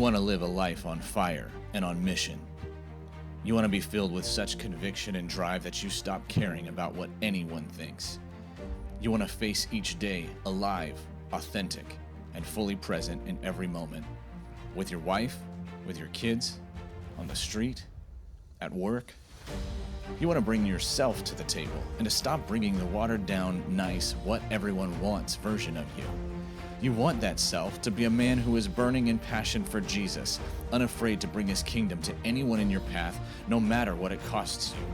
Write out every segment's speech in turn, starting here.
want to live a life on fire and on mission. You want to be filled with such conviction and drive that you stop caring about what anyone thinks. You want to face each day alive, authentic, and fully present in every moment. With your wife, with your kids, on the street, at work. You want to bring yourself to the table and to stop bringing the watered down, nice, what everyone wants version of you. You want that self to be a man who is burning in passion for Jesus, unafraid to bring his kingdom to anyone in your path, no matter what it costs you.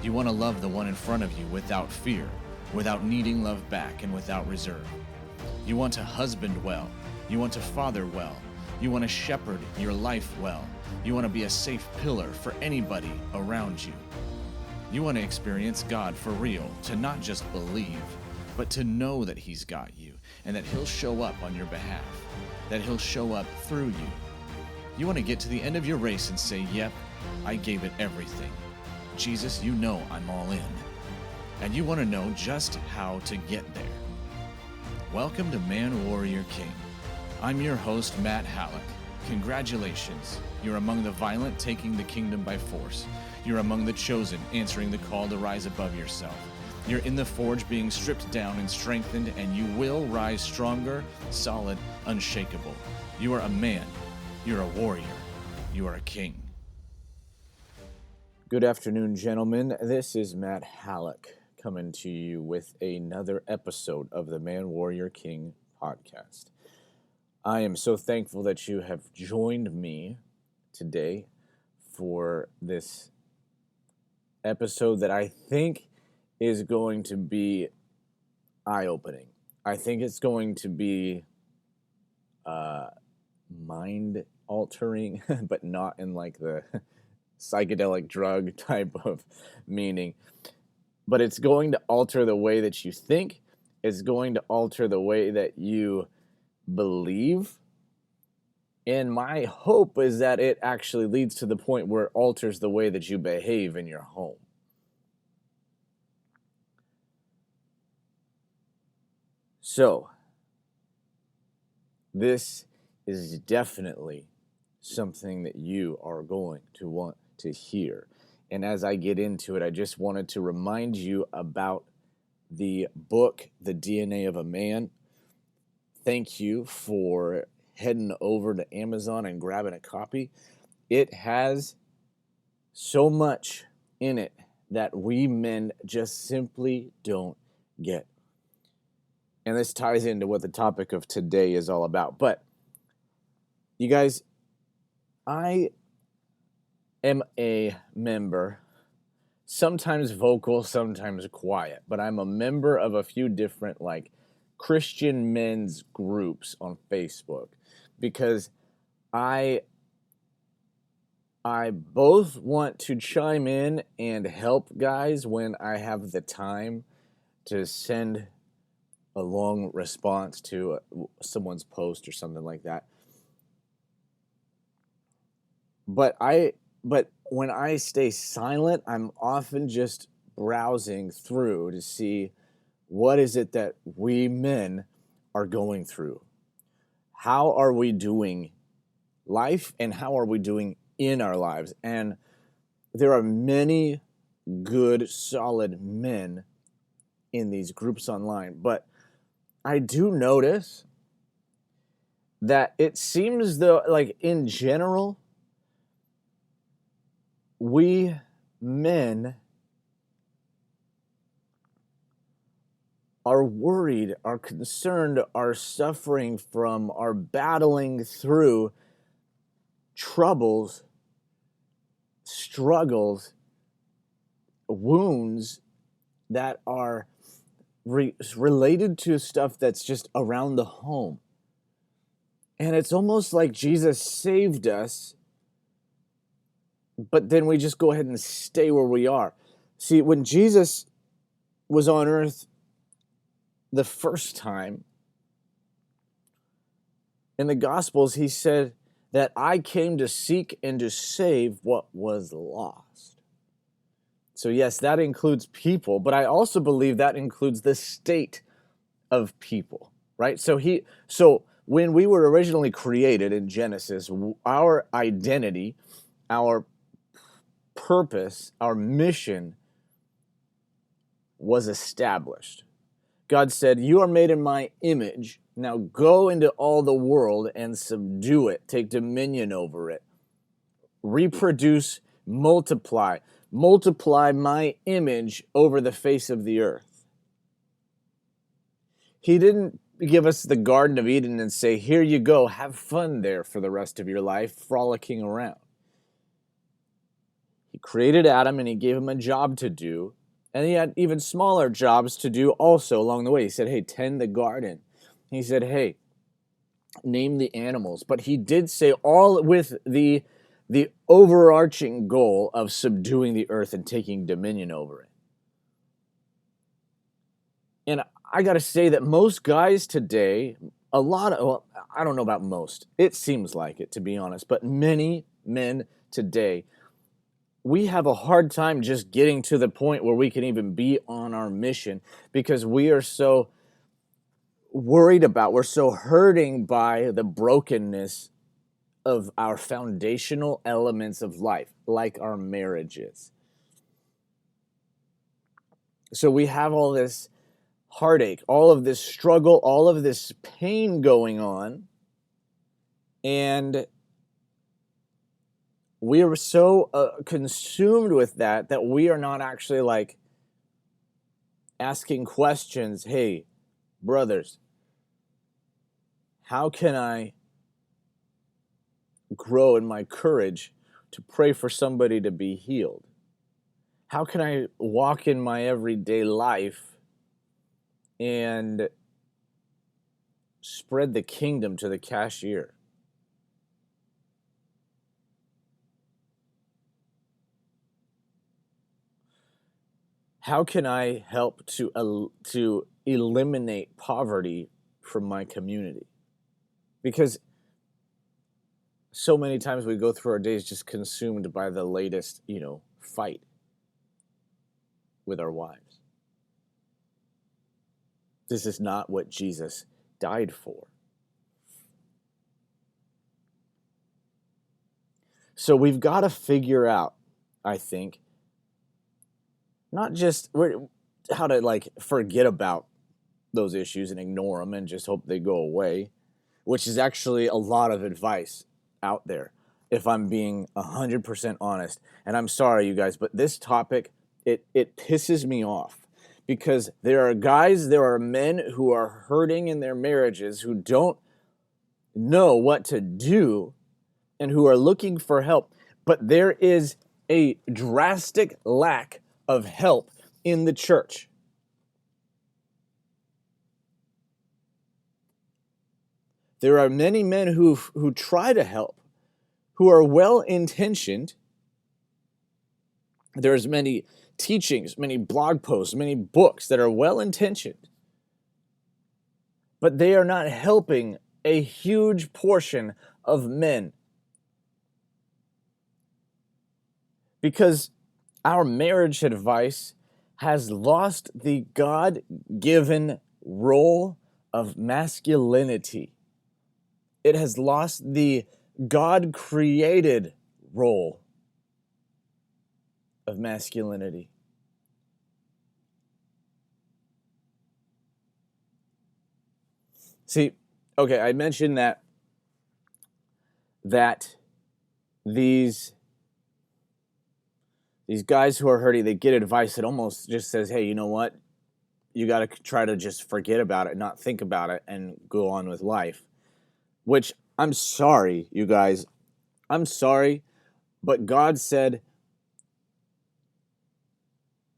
You want to love the one in front of you without fear, without needing love back, and without reserve. You want to husband well. You want to father well. You want to shepherd your life well. You want to be a safe pillar for anybody around you. You want to experience God for real, to not just believe, but to know that he's got you and that he'll show up on your behalf, that he'll show up through you. You want to get to the end of your race and say, yep, I gave it everything. Jesus, you know I'm all in. And you want to know just how to get there. Welcome to Man Warrior King. I'm your host, Matt Hallock. Congratulations. You're among the violent taking the kingdom by force. You're among the chosen answering the call to rise above yourself. You're in the forge being stripped down and strengthened, and you will rise stronger, solid, unshakable. You are a man. You're a warrior. You are a king. Good afternoon, gentlemen. This is Matt Hallock coming to you with another episode of the Man Warrior King podcast. I am so thankful that you have joined me today for this episode that I think is going to be eye-opening. I think it's going to be mind-altering, but not in like the psychedelic drug type of meaning. But it's going to alter the way that you think. It's going to alter the way that you believe. And my hope is that it actually leads to the point where it alters the way that you behave in your home. So, this is definitely something that you are going to want to hear. And as I get into it, I just wanted to remind you about the book, The DNA of a Man. Thank you for heading over to Amazon and grabbing a copy. It has so much in it that we men just simply don't get. And this ties into what the topic of today is all about. But, you guys, I am a member, sometimes vocal, sometimes quiet, but I'm a member of a few different, Christian men's groups on Facebook because I both want to chime in and help guys when I have the time to send a long response to someone's post or something like that. But when I stay silent, I'm often just browsing through to see what is it that we men are going through. How are we doing life and how are we doing in our lives? And there are many good, solid men in these groups online, but I do notice that it seems though, in general, we men are worried, are concerned, are suffering from, are battling through troubles, struggles, wounds that are related to stuff that's just around the home. And it's almost like Jesus saved us, but then we just go ahead and stay where we are. See, when Jesus was on earth the first time, in the Gospels, he said that I came to seek and to save what was lost. So yes, that includes people, but I also believe that includes the state of people, right? So when we were originally created in Genesis, our identity, our purpose, our mission was established. God said, "You are made in my image. Now go into all the world and subdue it. Take dominion over it. Reproduce, multiply. Multiply my image over the face of the earth." He didn't give us the Garden of Eden and say, "Here you go, have fun there for the rest of your life, frolicking around." He created Adam and he gave him a job to do. And he had even smaller jobs to do also along the way. He said, "Hey, tend the garden." He said, "Hey, name the animals." But he did say, all with the overarching goal of subduing the earth and taking dominion over it. And I got to say that most guys today, well, I don't know about most. It seems like it, to be honest. But many men today, we have a hard time just getting to the point where we can even be on our mission because we are so we're so hurting by the brokenness of our foundational elements of life, like our marriages. So we have all this heartache, all of this struggle, all of this pain going on, and we are so consumed with that we are not actually like asking questions. Hey, brothers, how can I grow in my courage to pray for somebody to be healed? How can I walk in my everyday life and spread the kingdom to the cashier? How can I help to eliminate poverty from my community? Because so many times we go through our days just consumed by the latest, fight with our wives. This is not what Jesus died for. So we've got to figure out, I think, not just how to forget about those issues and ignore them and just hope they go away, which is actually a lot of advice out there, if I'm being 100% honest. And I'm sorry, you guys, but this topic, it pisses me off because there are men who are hurting in their marriages who don't know what to do and who are looking for help. But there is a drastic lack of help in the church. There are many men who try to help, who are well-intentioned. There's many teachings, many blog posts, many books that are well-intentioned, but they are not helping a huge portion of men. Because our marriage advice has lost the God-given role of masculinity. It has lost the God-created role of masculinity. See, okay, I mentioned that these guys who are hurting, they get advice that almost just says, hey, you know what? You got to try to just forget about it, not think about it, and go on with life. Which, I'm sorry, you guys. I'm sorry, but God said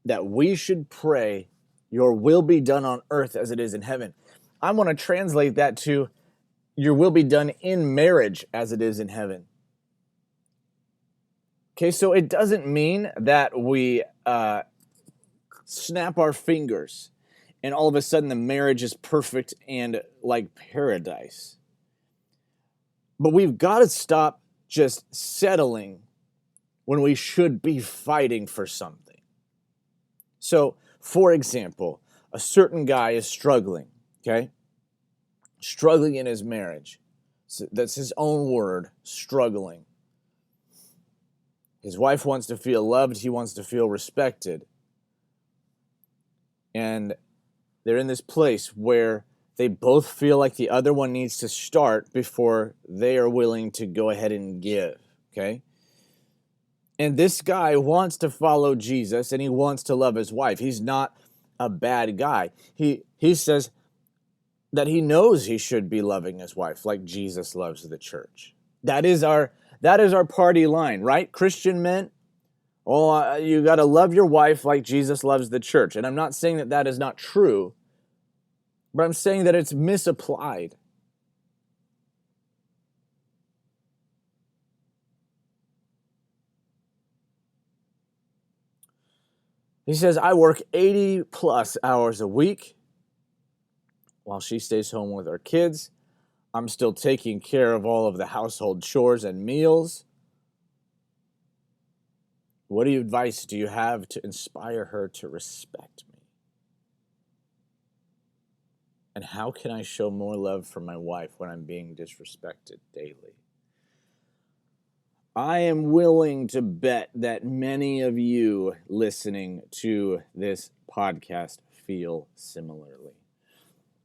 that we should pray, your will be done on earth as it is in heaven. I want to translate that to, your will be done in marriage as it is in heaven. Okay, so it doesn't mean that we snap our fingers and all of a sudden the marriage is perfect and like paradise. But we've got to stop just settling when we should be fighting for something. So, for example, a certain guy is struggling, okay? struggling in his marriage. So that's his own word, struggling. His wife wants to feel loved. He wants to feel respected. And they're in this place where they both feel like the other one needs to start before they are willing to go ahead and give, okay? And this guy wants to follow Jesus, and he wants to love his wife. He's not a bad guy. He says that he knows he should be loving his wife like Jesus loves the church. That is our party line, right? Christian men, you got to love your wife like Jesus loves the church. And I'm not saying that that is not true, but I'm saying that it's misapplied. He says, I work 80 plus hours a week while she stays home with our kids. I'm still taking care of all of the household chores and meals. What advice do you have to inspire her to respect me? And how can I show more love for my wife when I'm being disrespected daily? I am willing to bet that many of you listening to this podcast feel similarly.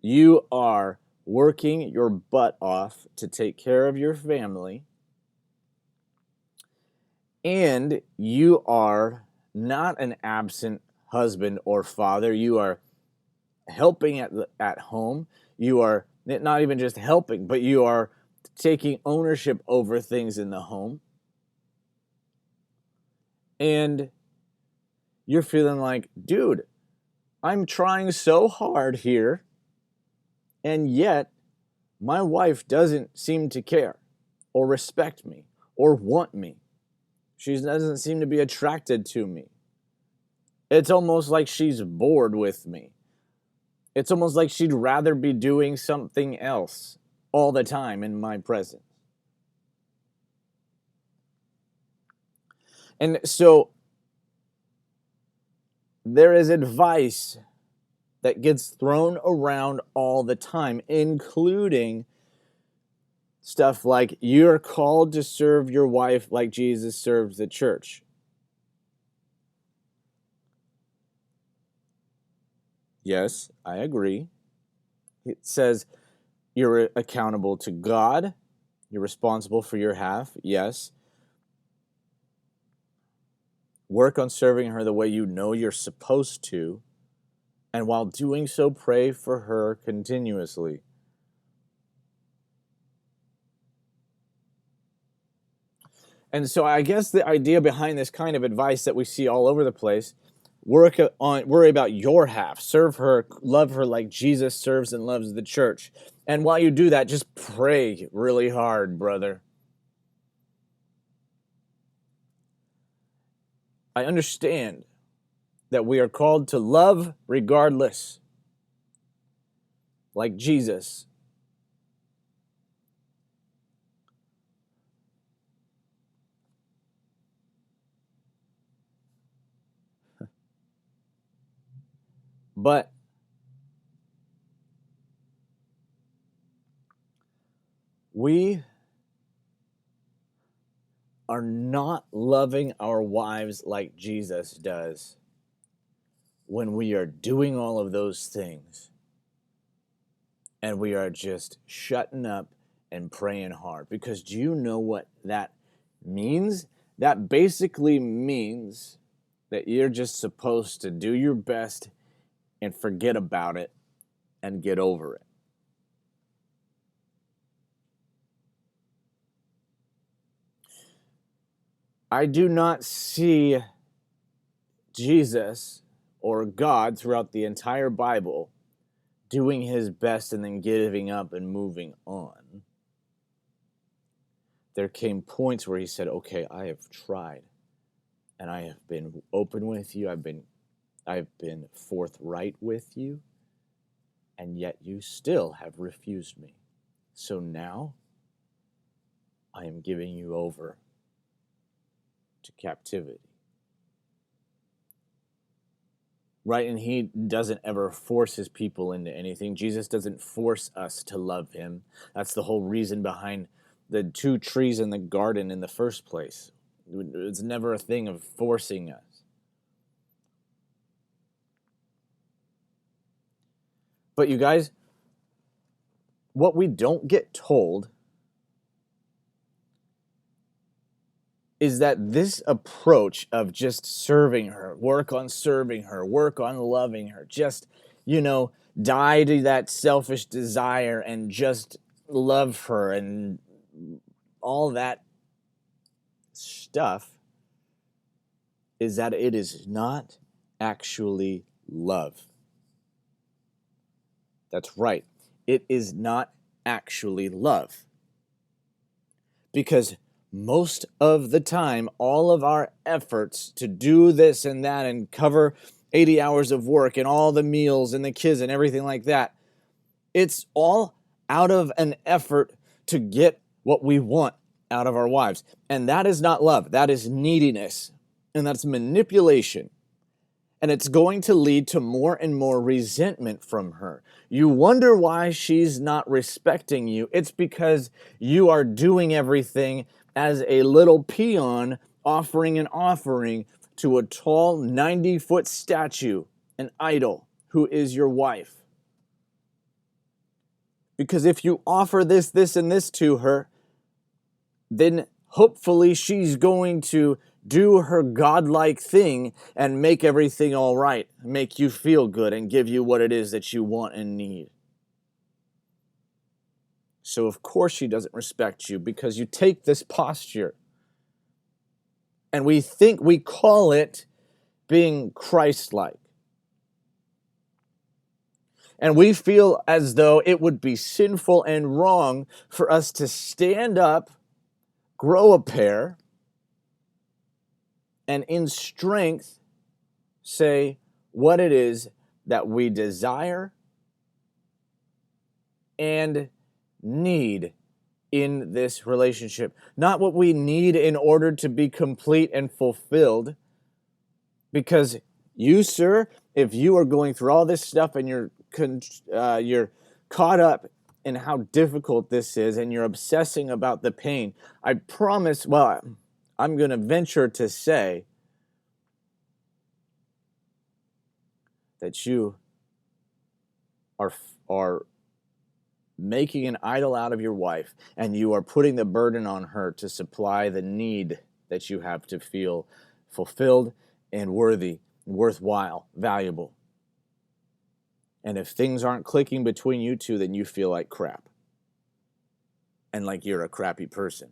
You are working your butt off to take care of your family, and you are not an absent husband or father. You are helping at home. You are not even just helping, but you are taking ownership over things in the home. And you're feeling like, dude, I'm trying so hard here, and yet my wife doesn't seem to care or respect me or want me. She doesn't seem to be attracted to me. It's almost like she's bored with me. It's almost like she'd rather be doing something else all the time in my presence. And so there is advice that gets thrown around all the time, including stuff like, you're called to serve your wife like Jesus serves the church. Yes, I agree. It says you're accountable to God. You're responsible for your half. Yes. Work on serving her the way you know you're supposed to. And while doing so, pray for her continuously. And so I guess the idea behind this kind of advice that we see all over the place, worry about your half, serve her, love her like Jesus serves and loves the church. And while you do that, just pray really hard, brother. I understand that we are called to love regardless, like Jesus. But we are not loving our wives like Jesus does when we are doing all of those things and we are just shutting up and praying hard. Because do you know what that means? That basically means that you're just supposed to do your best and forget about it and get over it. I do not see Jesus or God throughout the entire Bible doing his best and then giving up and moving on. There came points where he said, okay, I have tried and I have been open with you. I've been forthright with you, and yet you still have refused me. So now I am giving you over to captivity. right? And he doesn't ever force his people into anything. Jesus doesn't force us to love him. That's the whole reason behind the 2 trees in the garden in the first place. It's never a thing of forcing us. But you guys, what we don't get told is that this approach of just serving her, work on serving her, work on loving her, just, die to that selfish desire and just love her and all that stuff, is that it is not actually love. That's right. It is not actually love. Because most of the time, all of our efforts to do this and that and cover 80 hours of work and all the meals and the kids and everything like that, it's all out of an effort to get what we want out of our wives. And that is not love. That is neediness. And that's manipulation. And it's going to lead to more and more resentment from her. You wonder why she's not respecting you. It's because you are doing everything as a little peon offering an offering to a tall 90-foot statue, an idol, who is your wife. Because if you offer this, this, and this to her, then hopefully she's going to do her godlike thing and make everything all right, make you feel good and give you what it is that you want and need. So of course she doesn't respect you, because you take this posture and we call it being Christ-like. And we feel as though it would be sinful and wrong for us to stand up, grow a pair, and in strength say what it is that we desire and need in this relationship. Not what we need in order to be complete and fulfilled. Because you, sir, if you are going through all this stuff and you're caught up in how difficult this is and you're obsessing about the pain, I promise, I'm going to venture to say that you are making an idol out of your wife, and you are putting the burden on her to supply the need that you have to feel fulfilled and worthy, worthwhile, valuable. And if things aren't clicking between you two, then you feel like crap. And like you're a crappy person.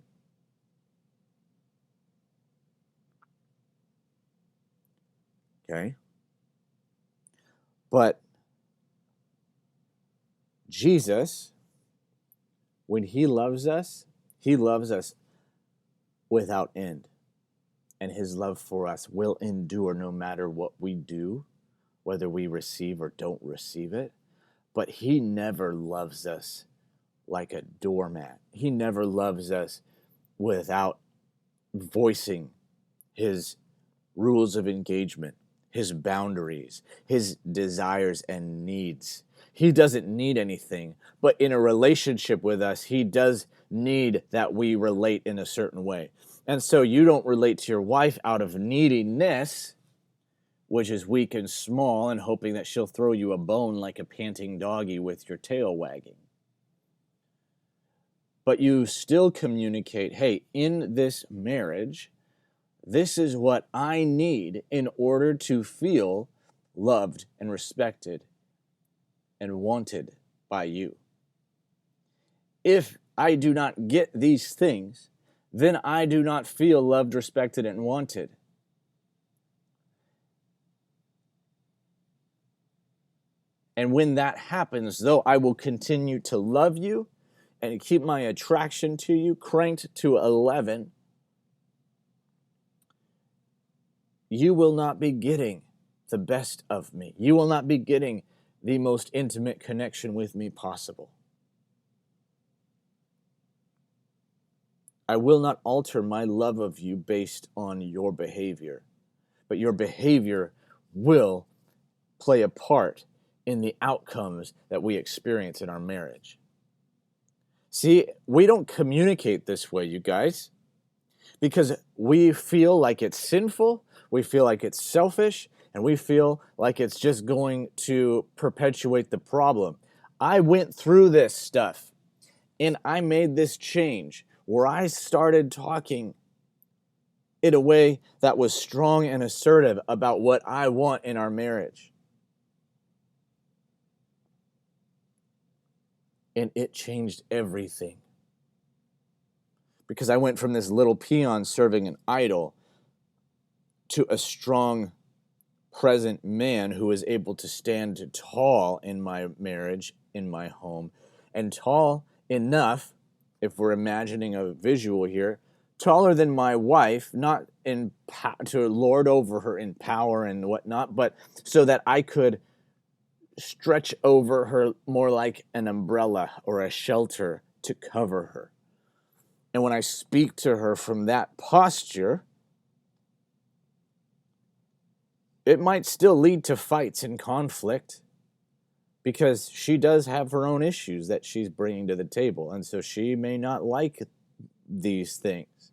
Okay? But Jesus, when he loves us without end. And his love for us will endure no matter what we do, whether we receive or don't receive it. But he never loves us like a doormat. He never loves us without voicing his rules of engagement, his boundaries, his desires and needs. He doesn't need anything, but in a relationship with us, he does need that we relate in a certain way. And so you don't relate to your wife out of neediness, which is weak and small, and hoping that she'll throw you a bone like a panting doggy with your tail wagging. But you still communicate, hey, in this marriage, this is what I need in order to feel loved and respected and wanted by you. If I do not get these things, then I do not feel loved, respected, and wanted. And when that happens, though I will continue to love you and keep my attraction to you cranked to 11, you will not be getting the best of me. You will not be getting the most intimate connection with me possible. I will not alter my love of you based on your behavior, but your behavior will play a part in the outcomes that we experience in our marriage. See, we don't communicate this way, you guys, because we feel like it's sinful, we feel like it's selfish, and we feel like it's just going to perpetuate the problem. I went through this stuff, and I made this change where I started talking in a way that was strong and assertive about what I want in our marriage. And it changed everything. Because I went from this little peon serving an idol to a strong, present man who is able to stand tall in my marriage, in my home, and tall enough, if we're imagining a visual here, taller than my wife, not to lord over her in power and whatnot, but so that I could stretch over her more like an umbrella or a shelter to cover her. And when I speak to her from that posture, it might still lead to fights and conflict because she does have her own issues that she's bringing to the table. And so she may not like these things.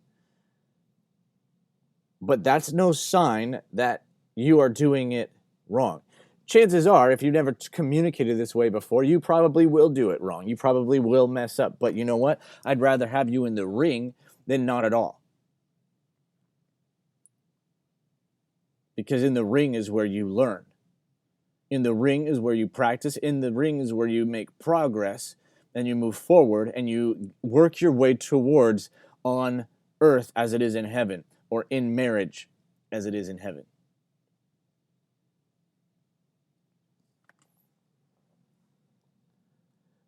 But that's no sign that you are doing it wrong. Chances are, if you've never communicated this way before, you probably will do it wrong. You probably will mess up. But you know what? I'd rather have you in the ring than not at all. Because in the ring is where you learn. In the ring is where you practice. In the ring is where you make progress and you move forward and you work your way towards on earth as it is in heaven, or in marriage as it is in heaven.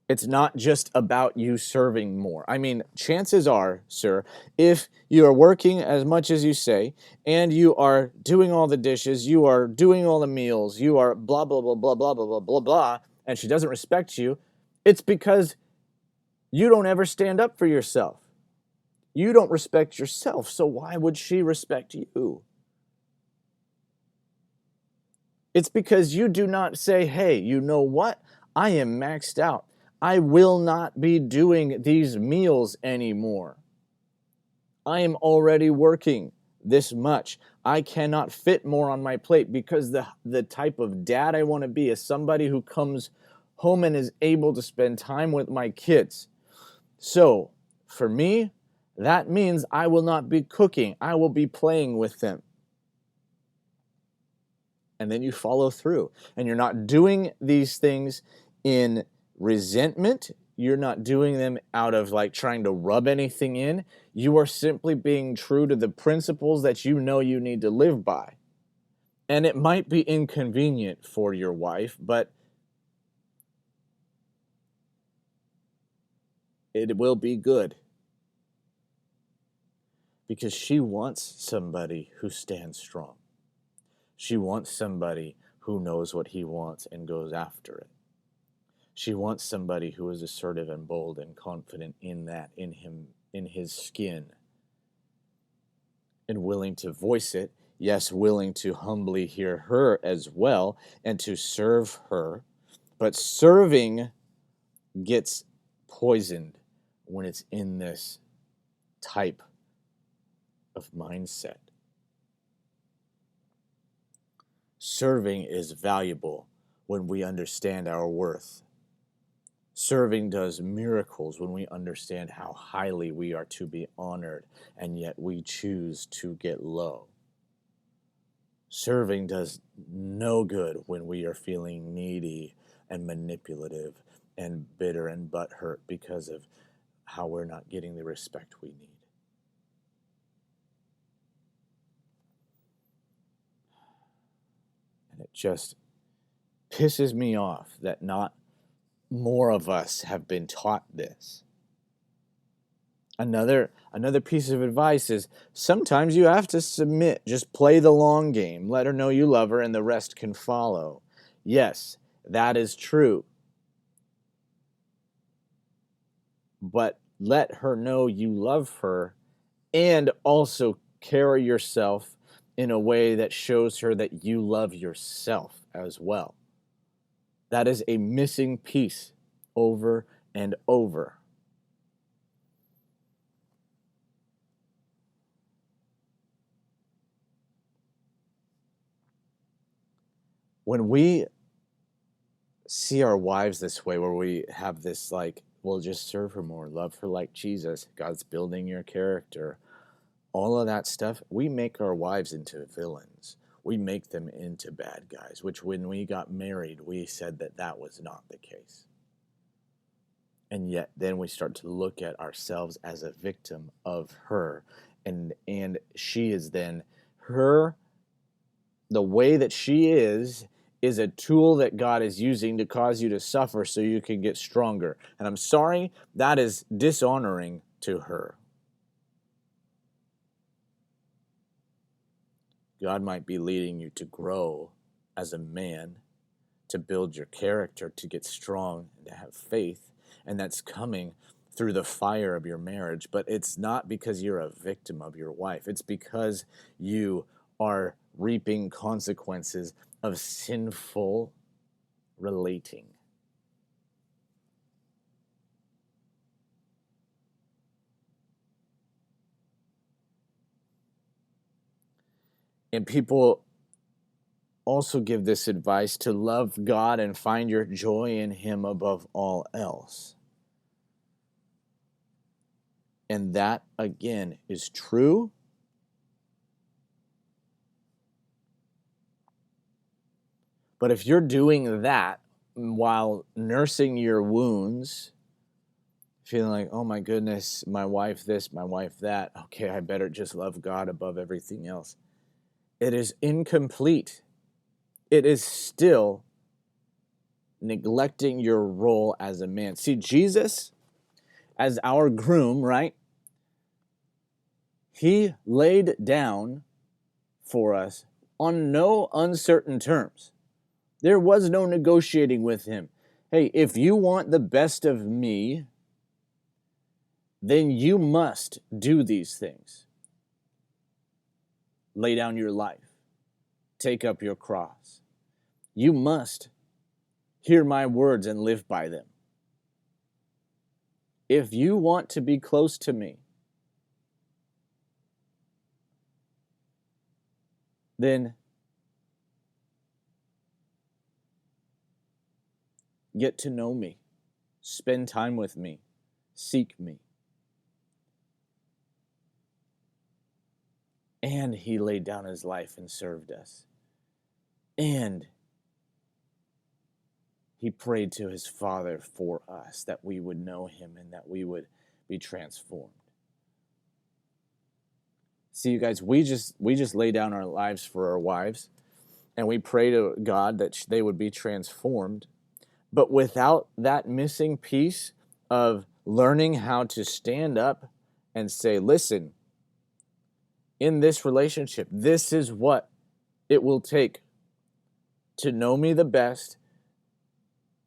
It's not just about you serving more. I mean, chances are, sir, if you are working as much as you say, and you are doing all the dishes, you are doing all the meals, you are blah, blah, blah, blah, blah, blah, blah, blah, blah, and she doesn't respect you, it's because you don't ever stand up for yourself. You don't respect yourself, so why would she respect you? It's because you do not say, hey, you know what? I am maxed out. I will not be doing these meals anymore. I am already working this much. I cannot fit more on my plate because the type of dad I want to be is somebody who comes home and is able to spend time with my kids. So, for me, that means I will not be cooking. I will be playing with them. And then you follow through. And you're not doing these things in resentment. You're not doing them out of like trying to rub anything in. You are simply being true to the principles that you know you need to live by. And it might be inconvenient for your wife, but it will be good. Because she wants somebody who stands strong. She wants somebody who knows what he wants and goes after it. She wants somebody who is assertive and bold and confident in that, in him, in his skin. And willing to voice it. Yes, willing to humbly hear her as well and to serve her. But serving gets poisoned when it's in this type of mindset. Serving is valuable when we understand our worth. Serving does miracles when we understand how highly we are to be honored, and yet we choose to get low. Serving does no good when we are feeling needy and manipulative and bitter and butthurt because of how we're not getting the respect we need. And it just pisses me off that not more of us have been taught this. Another piece of advice is sometimes you have to submit. Just play the long game. Let her know you love her and the rest can follow. Yes, that is true. But let her know you love her and also carry yourself in a way that shows her that you love yourself as well. That is a missing piece over and over. When we see our wives this way, where we have this like, we'll just serve her more, love her like Jesus, God's building your character, all of that stuff, we make our wives into villains. We make them into bad guys, which when we got married, we said that that was not the case. And yet then we start to look at ourselves as a victim of her. And she is then the way that she is a tool that God is using to cause you to suffer so you can get stronger. And I'm sorry, that is dishonoring to her. God might be leading you to grow as a man, to build your character, to get strong, and to have faith. And that's coming through the fire of your marriage. But it's not because you're a victim of your wife. It's because you are reaping consequences of sinful relating. And people also give this advice to love God and find your joy in Him above all else. And that, again, is true. But if you're doing that while nursing your wounds, feeling like, oh my goodness, my wife this, my wife that, okay, I better just love God above everything else, it is incomplete. It is still neglecting your role as a man. See, Jesus, as our groom, right? He laid down for us on no uncertain terms. There was no negotiating with him. Hey, if you want the best of me, then you must do these things. Lay down your life. Take up your cross. You must hear my words and live by them. If you want to be close to me, then get to know me. Spend time with me. Seek me. And he laid down his life and served us. And he prayed to his Father for us, that we would know him and that we would be transformed. See, you guys, we just lay down our lives for our wives, and we pray to God that they would be transformed. But without that missing piece of learning how to stand up and say, listen, in this relationship, this is what it will take to know me the best,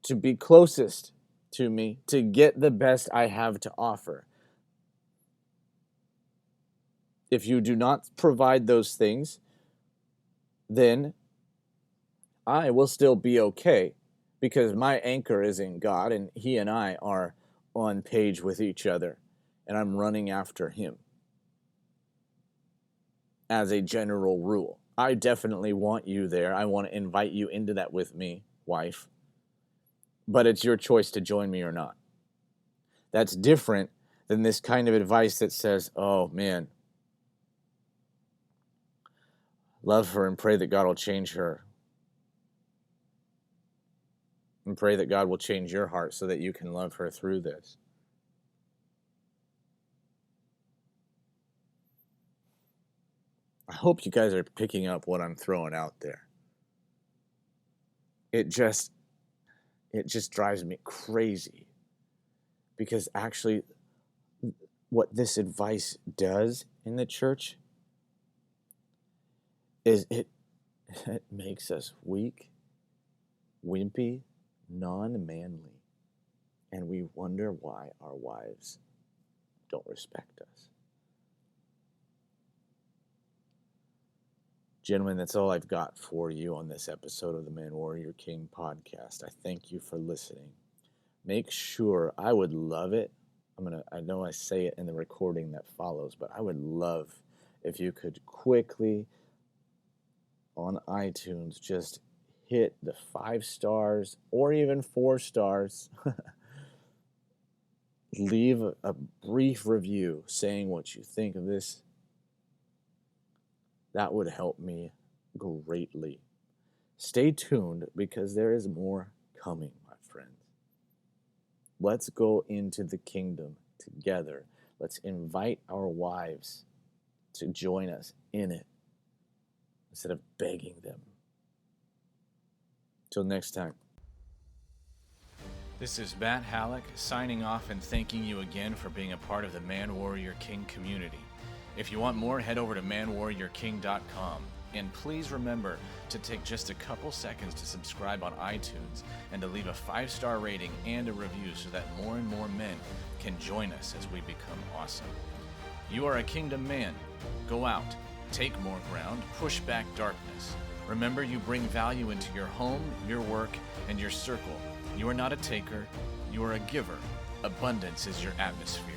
to be closest to me, to get the best I have to offer. If you do not provide those things, then I will still be okay, because my anchor is in God and he and I are on page with each other and I'm running after him as a general rule. I definitely want you there. I want to invite you into that with me, wife. But it's your choice to join me or not. That's different than this kind of advice that says, oh man, love her and pray that God will change her. And pray that God will change your heart so that you can love her through this. I hope you guys are picking up what I'm throwing out there. It just drives me crazy, because actually what this advice does in the church is it makes us weak, wimpy, non-manly, and we wonder why our wives don't respect us. Gentlemen, that's all I've got for you on this episode of the Man Warrior King podcast. I thank you for listening. Make sure, I would love it. I know I say it in the recording that follows, but I would love if you could quickly on iTunes just hit the 5 stars or even 4 stars. Leave a brief review saying what you think of this. That would help me greatly. Stay tuned because there is more coming, my friends. Let's go into the kingdom together. Let's invite our wives to join us in it instead of begging them. Till next time. This is Matt Hallock signing off and thanking you again for being a part of the Man Warrior King community. If you want more, head over to manwarriorking.com. And please remember to take just a couple seconds to subscribe on iTunes and to leave a 5-star rating and a review so that more and more men can join us as we become awesome. You are a kingdom man. Go out, take more ground, push back darkness. Remember, you bring value into your home, your work, and your circle. You are not a taker, you are a giver. Abundance is your atmosphere.